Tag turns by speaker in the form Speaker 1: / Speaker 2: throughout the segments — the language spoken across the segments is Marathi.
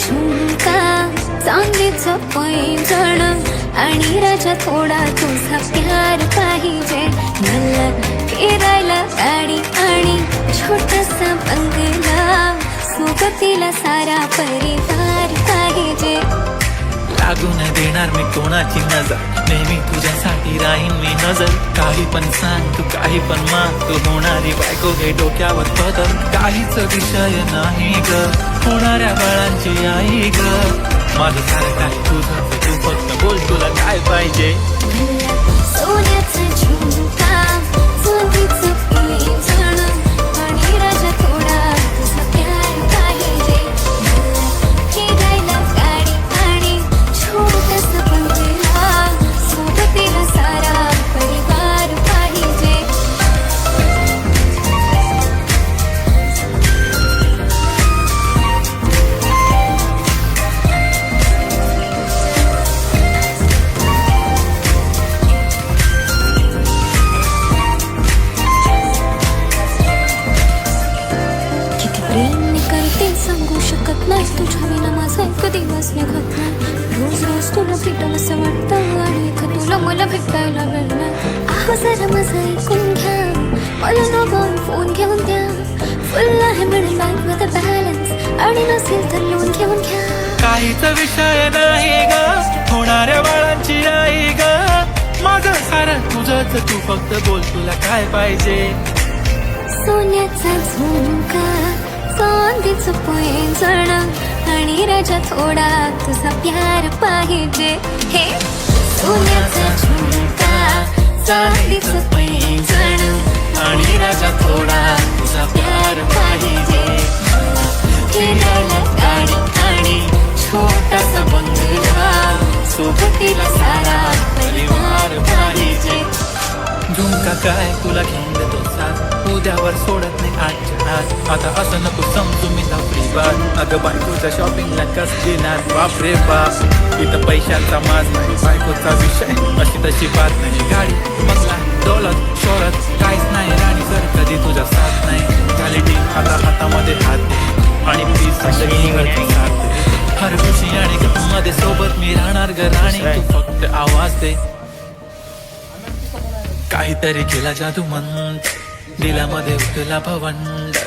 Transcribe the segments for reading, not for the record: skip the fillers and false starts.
Speaker 1: झुमका चांदीचं पैंजण आणि राजा थोडा तुझा प्यार पाहिजे. मला फिरायला गाडी आणि छोटासा बंगला सोबतीला सारा परिवार पाहिजे.
Speaker 2: लागून देणार मी कोणाची नजर नेहमी तुझ्यासाठी राहीन मी नजर. काही पण सांग तू काही पण मान तू होणारी बायको घे डोक्यावर पदर. काहीच विषय नाही ग होणाऱ्या बाळांची आई ग. माझं सारं काय तुझं तू फक्त बोल तुला काय पाहिजे.
Speaker 1: सोन्याचं झुमका चांदीचं पैंजण आणि राजा थोडा तुझा प्यार पाहिजे. फिरायला गाडी आणि छोटासा बंगला सोबतीला सारा परिवार पाहिजे. किती प्रेम मी करते सांगू शकत नाही. तुझ्या विना माझा एक दिवस निघत नाही. रोज रोज तुला भेटावं असं वाटतं आणि इथं तुला मला भेटायला वेळ नाही. आहो जरा माझं ऐकून घ्या मला नवीन फोन घेऊन द्या. फुल आहे म्हणून बँकमध्ये बॅलन्स आणि नसेल तर लोन घेऊन घ्या.
Speaker 2: काहीच विषय नाही ग होणाऱ्या बाळांची आई ग. माझं सारं तुझंच तू फक्त बोल तुला काय पाहिजे.
Speaker 1: सोन्याचा झुमका चांदीचं पैंजण आणि राजा थोडा तुझा प्यार पाहिजे. हे सोन्याचा झुमका चांदीचं पैंजण आणि राजा थोडा तुझा प्यार पाहिजे. फिरायला गाडी आणि छोटासा बंगला सोबतीला सारा परिवार पाहिजे.
Speaker 2: झुमका काय तुला घेऊन देतो साथ उद्यावर सोडत नाही आजच्या आज. आता असं नको समजू मी नोकरी बात. अगं बायकोच्या शॉपिंगला कस देणार बापरे बाप. इथं पैशांचा माज नाही बायकोचा विषय अशी तशी बात नाही. गाडी बंगला दौलत शोहरत काहीच नाही राणी सर कधी तुझा साथ नाही. क्वालिटी आता हातामध्ये हात दे आणि प्लीज साथ दे. हर खुशी आणि मध्ये सोबत मी राहणार ग राणी तू फक्त आवाज दे. काहीतरी केला जादू मंत दिलामध्ये उठला भवंड.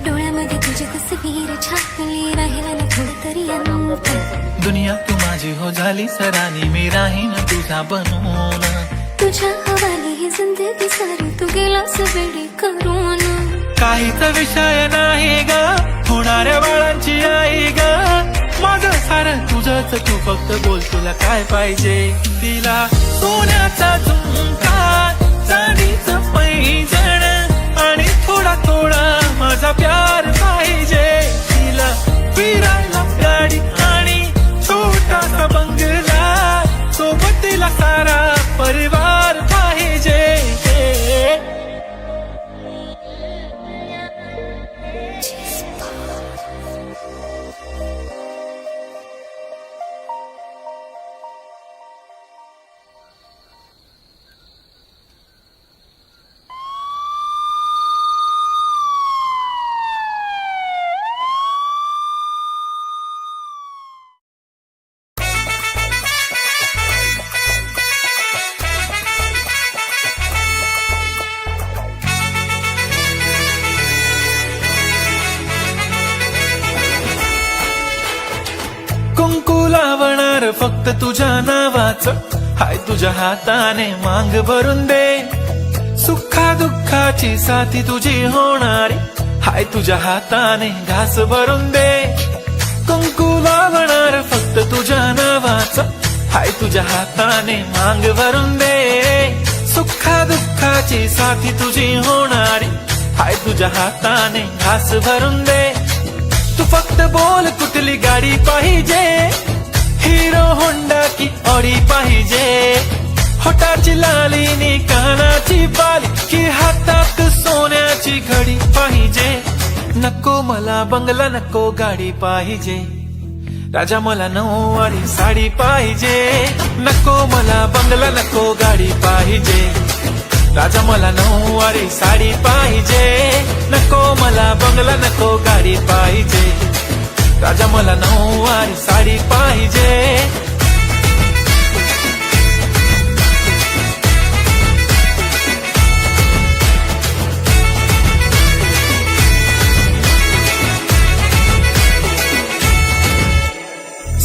Speaker 1: डोळ्यामध्ये तुझी तस्वीर छापली राहिला ना थोडं तरी अंत.
Speaker 2: दुनिया तू माझी हो झाली सरानी मी राहीन तुझा बनून.
Speaker 1: तुझ्या हवाली ही जिंदगी सारी तू गेलास वेडी करून.
Speaker 2: काहीच विषय नाही ग होणाऱ्या बाळांची आई ग. माझं सारं तुझंच तू फक्त बोल तुला काय पाहिजे. तिला सोन्याचा झुमका चांदीचं पैंजण आणि थोडा थोडा माझा प्यार पाहिजे. तिला फिरायला गाडी आणि छोटासा बंगला सोबतीला सारा परिवार पाहिजे. कुंकू लावणार फक्त तुझ्या नावाचं हाय तुझ्या हाताने मांग भरून दे. सुखा दुःखाची साथी तुझी होणारी हाय तुझ्या हाताने घास भरून दे. कुंकू लावणार फक्त तुझ्या नावाचं हाय तुझ्या हाताने मांग भरून दे. सुखा दुःखाची साथी तुझी होणारी हाय तुझ्या हाताने घास भरून दे. तू फक्त बोल कुठली गाडी पाहिजे. हिरो होंडा की ऑडी पाहिजे. होटाची लालीनी कानाची बाली की हातात सोन्याची घडी पाहिजे. नको मला बंगला नको गाडी पाहिजे. राजा मला नऊवारी साडी पाहिजे. नको मला बंगला नको गाडी पाहिजे. राजा मला नऊवारी साडी पाहिजे. नको मला बंगला नको गाडी पाहिजे. राजा मला नऊवारी साडी पाहिजे.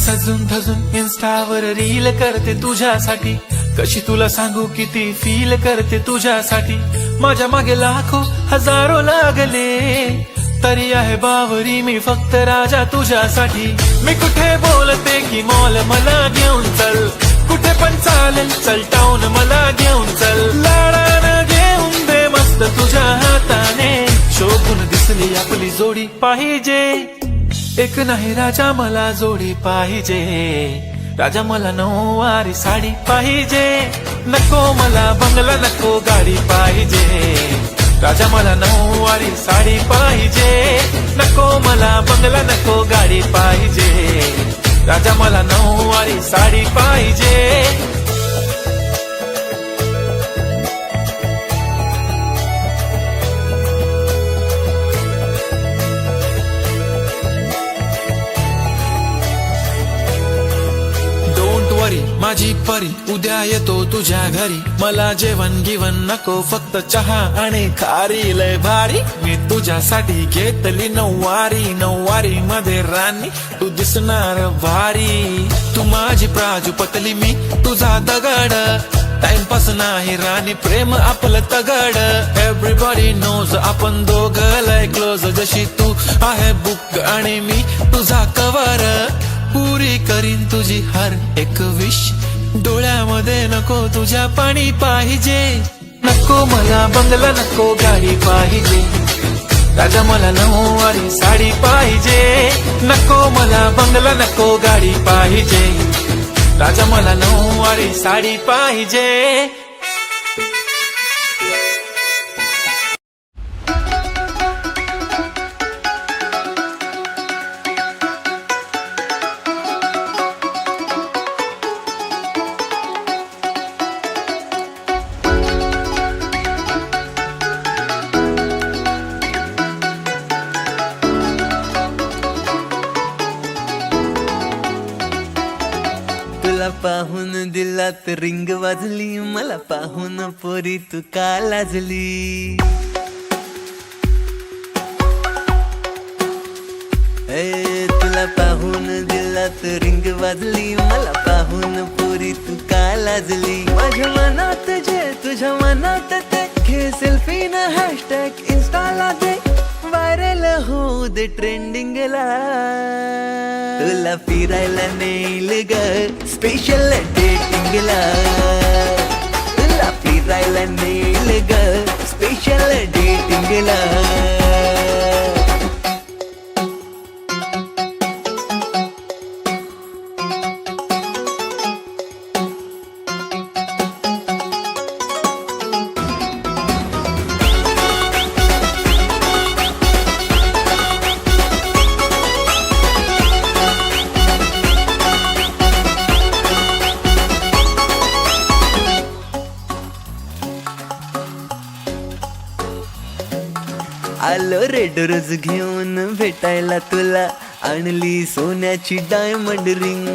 Speaker 2: सजून धजून इन्स्टावर रील करते तुझ्यासाठी, कशी तुला सांगू किती फील करते तुझ्यासाठी. माझ्या मागे लाखो हजारो लागले, तरी आहे बावरी मी फक्त राजा तुझ्यासाठी. मी कुठे बोलते की मॉल मला घेऊन चल, कुठे पण चालेल चल टाऊन मला घेऊन चल. लाडानं घेऊन दे मस्त तुझ्या हाताने, शोभून दिसली आपली जोडी पाहिजे. एक नाही राजा मला जोडी पाहिजे. राजा मला नऊवारी साडी पाहिजे. नको मला बंगला नको गाडी पाहिजे. राजा मला नऊवारी साडी पाहिजे. नको मला बंगला नको गाडी पाहिजे. राजा मला नऊवारी साडी पाहिजे. माझी परी उद्या येतो तुझ्या घरी, मला जेवण गिवण नको फक्त चहा आणि खारी. लय भारी मी तुझ्यासाठी घेतली नऊवारी, नऊवारी मध्ये राणी तू दिसणार भारी. तू माझी प्राजूपतली मी तुझा दगड, टाइमपास नाही राणी प्रेम आपलं तगड. एव्हरीबॉडी नोज आपण दोघं लय क्लोज, जशी तू आहे बुक आणि मी तुझा कवर. पुरी करीन तुझी हर एक विश, डोळ्यामध्ये नको तुझ्या पाणी पाहिजे. नको मला बंगला नको गाडी पाहिजे. राजा मला नऊवारी साडी पाहिजे. नको मला बंगला नको गाडी पाहिजे. राजा मला नऊवारी साडी पाहिजे.
Speaker 3: तुला पाहून दिलात रिंग वाजली, मला पाहून पोरी तू का लाजली. तुला पाहून दिलात रिंग वाजली, मला पाहून पोरी तू का लाजली. माझ्या मनात जे तुझ्या मनात ते, घे सेल्फी न हॅशटॅग इन्स्टाला दे, व्हायरल होऊ दे ट्रेंडिंगला. तुला फिरायला नेईल ग स्पेशल डेटिंगला. तुला फिरायला नेईल ग स्पेशल डेटिंगला. आलो रेड रोज घेऊन भेटायला तुला, आणली सोन्याची डायमंड रिंग.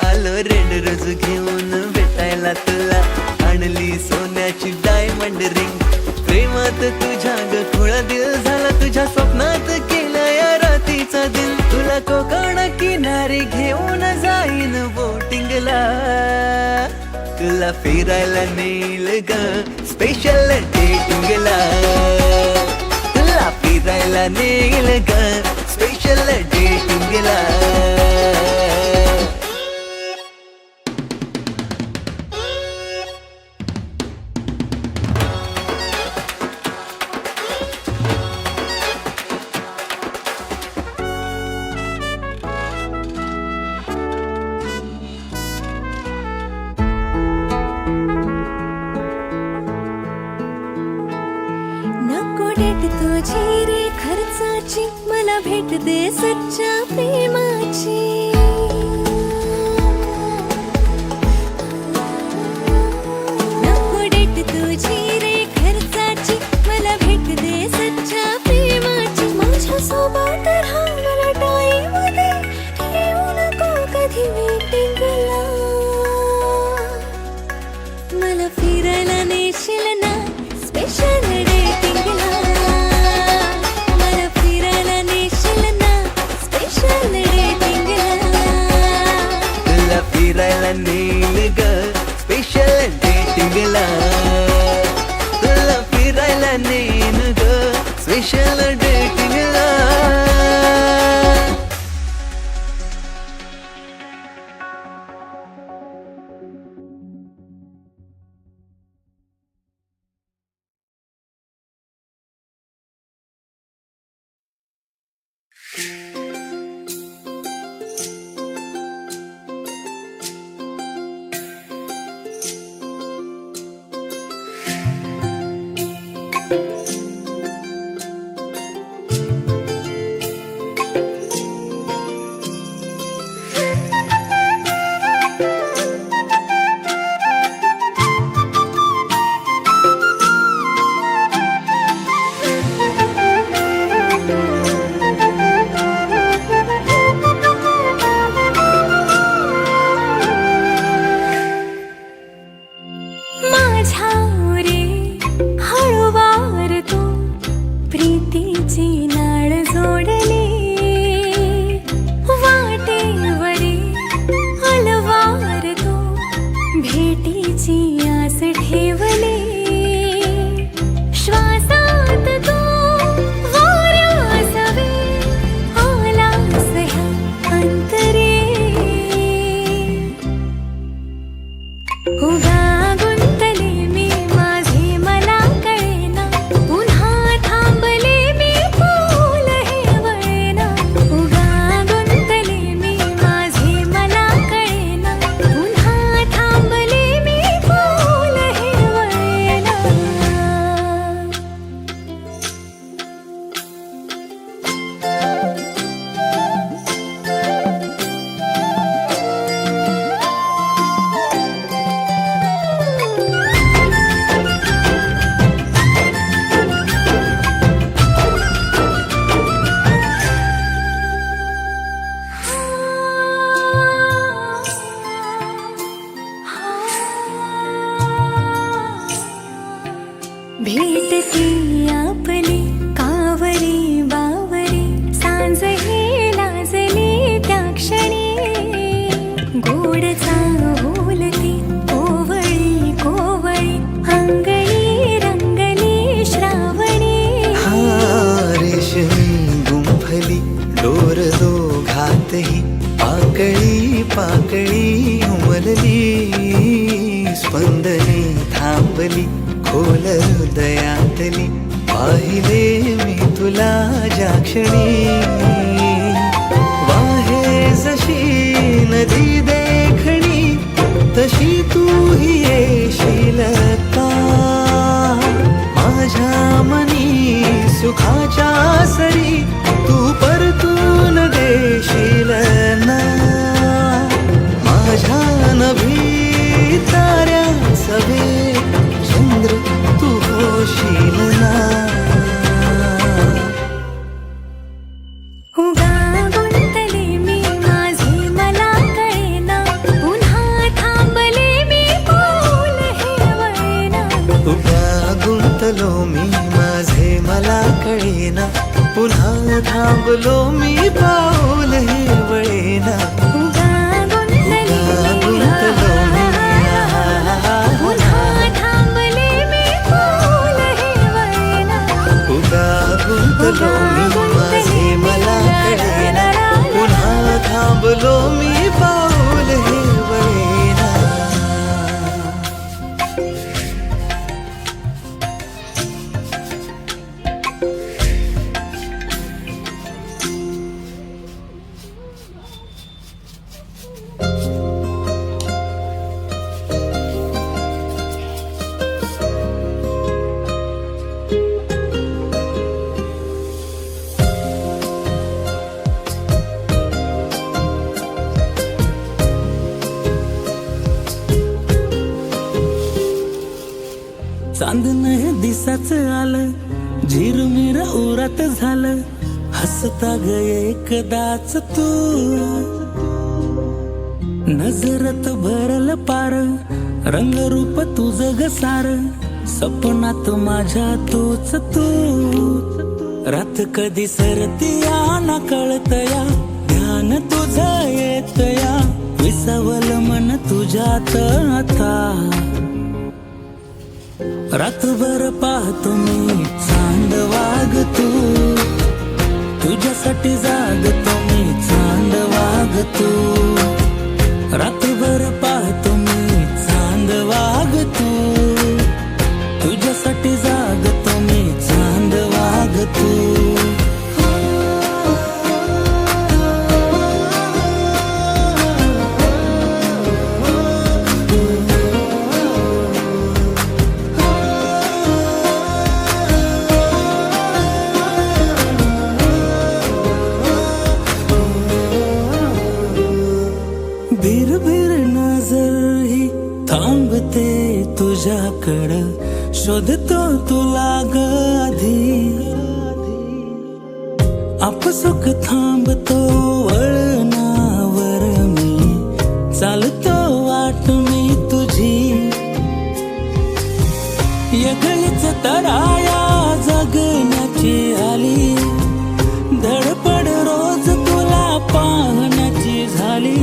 Speaker 3: आलो रेड रोज घेऊन भेटायला तुला, आणली सोन्याची डायमंड रिंग. प्रेमात तुझ्या ग खुळा दिल झाला, तुझ्या स्वप्नात केला या रातीचा दिन. तुला कोकण किनारी घेऊन जाईन बोटिंगला. तुला फिरायला नेईल ग स्पेशल डेटिंगला. तुला फिरायला नेईल ग स्पेशल डेटिंगला.
Speaker 1: तुझी रे खर्चाची, मला भेट दे सच्च्या प्रेमाची. नको डेट तुझी रे खर्चाची, मला भेट
Speaker 3: डेटिंगला तुला फिरायला नेईन ग स्पेशल डेटिंगला
Speaker 1: भेटती आपली कावरी बावरी सांज हे लाजली त्या क्षणी गोडचा बोलती कोवळी कोवळी अंगणी रंगली श्रावणी
Speaker 3: रेशमी गुंफली डोर दोघातही पाकळी पाकळी उमलली स्पंदने थांबली खोल हृदयातली पाहिले मी तुला ज्या क्षणी वाहे जशी नदी देखणी तशी तू ही येशील का माझ्या मनी सुखाच्या सरी तू परतून देशील ना माझ्या नभी ताऱ्या सभे चंद्र तू होशील ना
Speaker 1: उगा गुंतले मी माझे मला कळेना पुन्हा थांबले मी पाऊल हे वळेना
Speaker 3: उगा गुंतलो मी माझे मला कळेना पुन्हा थांबलो मी पाऊल हे वळेना
Speaker 1: उगा गुंतले पुन्हा थांबले मी पाऊल हे वळेना
Speaker 3: उगा गुंतलो मी माझे मला कळेना पुन्हा थांबलो मी पाऊल हे वळेना
Speaker 4: चांदण हे दिसाच आलं झिरमिर उरात झालं हसता ग एकदाच तू नजरत भरल पार रंगरूप तुझं ग सार सपनात माझ्या तूच तू रात कधी सरतिया ना कळतया ध्यान तुझं येतया विसावल मन तुझ्यात आता रात्रभर पाहतो मी चांद वागतो, तुझ्यासाठी जागतो मी चांद वागतो. रात्रभर पाहतो मी चांद वागतो, तुझ्यासाठी जागतो मी चांद वागतो. भिर भिर नजर ही थांबते तुझ्याकडं, शोधतो तुला ग आधी. आपसुक थांबतो वळणावर मी, चालतो वाट मी तुझी. यगळीच तराया जगण्याची आली, धडपड रोज तुला पाहण्याची झाली.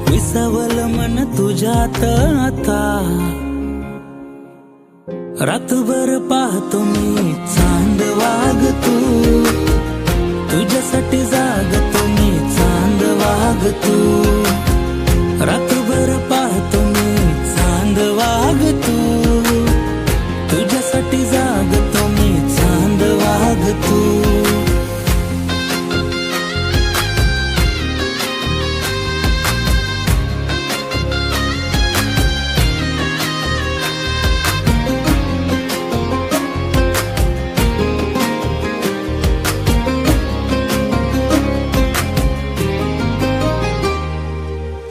Speaker 4: विसावल मन तुझ्यात आता, रातभर पाहतो मी चांद वागतो, तुझ्यासाठी जागतो मी चांद वागतो. रातभर पाहतो मी चांद वागतो, तुझ्यासाठी जागतो मी चांद वागतो.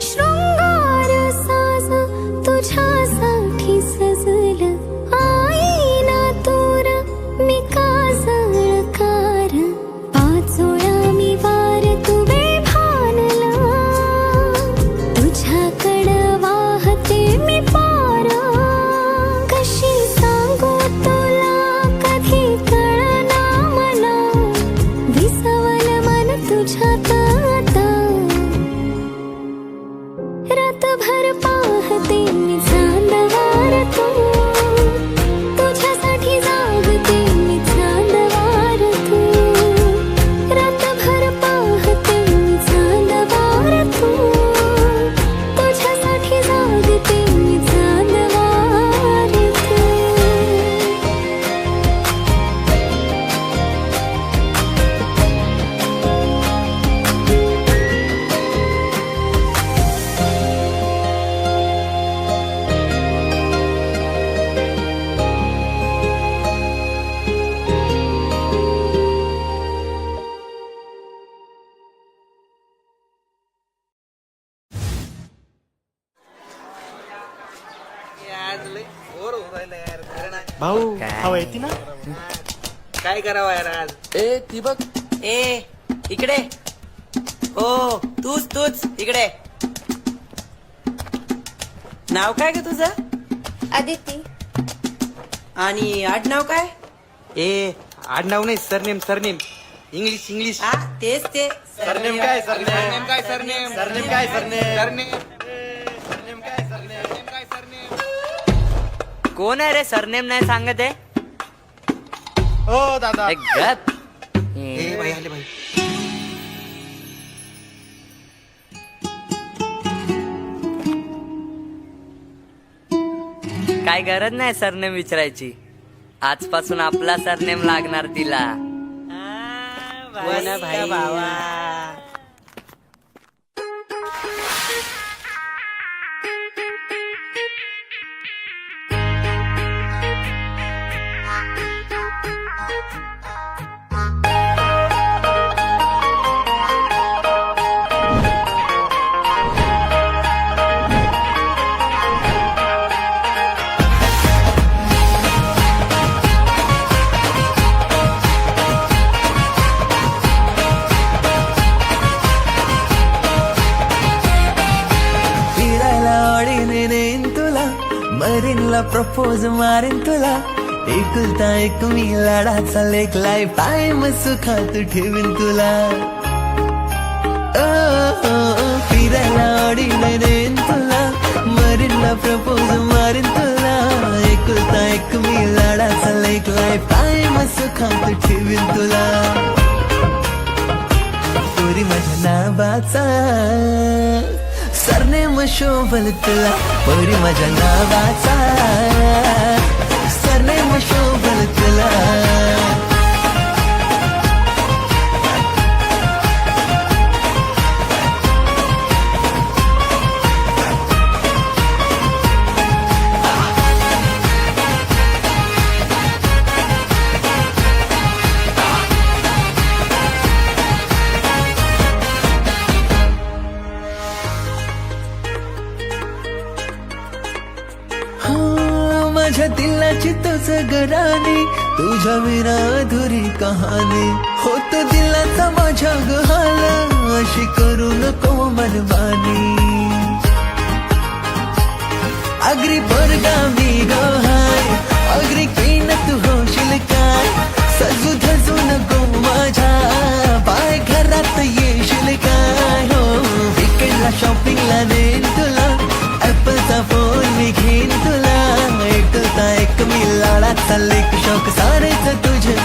Speaker 1: शृंगार साज तुझ्यासाठी सजलं, आईना तूर मी काजळकार. पाचोळा मी वार तू बेभानला, तुझ्याकडं वाहते मी पार. कशी सांगू तुला कधी कळना मला, विसावल मन तुझ्यात आता. रातभर पाहते मी चांद वारतो, तुझ्यासाठी जागते मी चांद वारतो. रातभर पाहते मी चांद वारतो, तुझ्यासाठी जागते मी चांद वारतो.
Speaker 5: भाऊ हवा येते ना.
Speaker 6: काय करावं यार आज.
Speaker 5: ए ती बघ,
Speaker 6: ए इकडे. हो तूच इकडे. नाव काय ग तुझं?
Speaker 1: अदिती.
Speaker 6: आणि आडनाव काय?
Speaker 5: ए आडनाव नाही, सरनेम इंग्लिश.
Speaker 6: हा तेच ते.
Speaker 5: सरनेम काय?
Speaker 6: सरनेम काय? सरनेम
Speaker 5: सरनेम काय?
Speaker 6: सरनेम
Speaker 7: कोण आहे रे? सरनेम नाही सांगत आहे.
Speaker 5: हो दादा.
Speaker 7: एक गप.
Speaker 6: ए बाई आले बाई.
Speaker 7: काय गरज नाही सरनेम विचारायची, आजपासून आपला सरनेम लागणार तिला.
Speaker 6: हो ना भाई. भावा
Speaker 3: मरीनला प्रपोज मारेन तुला, एकुलता एक मी लाडाचा लेक, लाईफ टाइम सुखात ठेवीन तुला. फिरायला आवडीन तुला, मरीनला प्रपोज मारेन तुला, एकुलता एक मी लाडाचा लेक लाईफ टाईम सुखात ठेवीन तुला पोरी माझ्या नावाचा सरनेम शोभल तुला पोरी माझ्या नावाचा सरनेम शोभल तुला माझ्या दिलाची तुझ गराणी तुझ्या विना अधुरी कहाणी होतो दिलाचा माझ्या गहाल अशी करू नको मनमानी अग्री परगामी गहाय अग्री केन तू होशील काय सजू धजू नको माझ्या पाय घरात येशील काय हो विकेंडला शॉपिंगला नेन तुला ऍपलचा फोन मी घेईन तुला एकुलता एक मी लाडाचा लेक शौक सारेच तुझे